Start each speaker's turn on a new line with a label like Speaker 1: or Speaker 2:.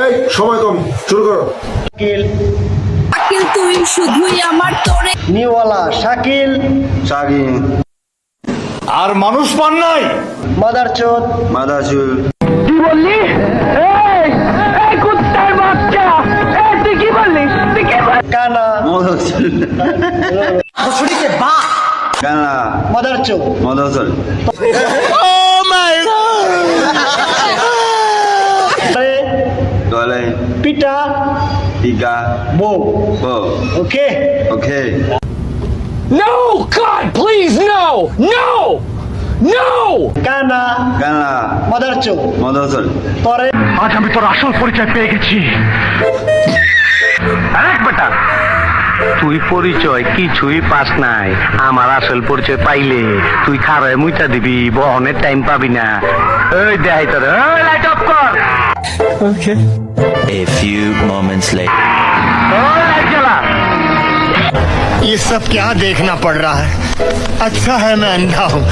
Speaker 1: এই সময় কম, শুরু করো।
Speaker 2: শাকিল
Speaker 3: শাকিল তুই শুধুই আমার তোরে
Speaker 2: নিওয়ালা শাকিল
Speaker 1: শাকিল
Speaker 4: আর মানুষ পান নাই।
Speaker 2: মাদারচোদ
Speaker 1: মাদারচুল
Speaker 5: কি বললি? এই কুত্তার বাচ্চা, তুই কি বললি? তুই কি বললি?
Speaker 2: কানা
Speaker 1: মদারচুল কানা
Speaker 2: মাদারচোদ
Speaker 1: মদারচুল দলে
Speaker 2: পিটা
Speaker 1: টিকা
Speaker 2: বউ
Speaker 1: বো
Speaker 2: ওকে
Speaker 1: ওকে
Speaker 5: No, God, please, no! No! No!
Speaker 2: কানা
Speaker 1: কানা
Speaker 2: মাদারচোদ
Speaker 1: মদারচুল
Speaker 2: পরে
Speaker 5: আজ আমি তোর আসল পরিচয় পেয়ে গেছি।
Speaker 6: আরেক বেটা, তুই পরিচয় কিছুই পাস নাই। আমার আসল পরিচয় পাইলে তুই খারায় মুইটা দিবি, বহনের টাইম পাবি না। এই দেখাই তোর, এই লাইট অফ কর।
Speaker 7: A few moments later.
Speaker 6: ওই লাইট জ্বালা।
Speaker 8: ये सब क्या देखना पड़ रहा है? अच्छा है मैं अंधा हूँ।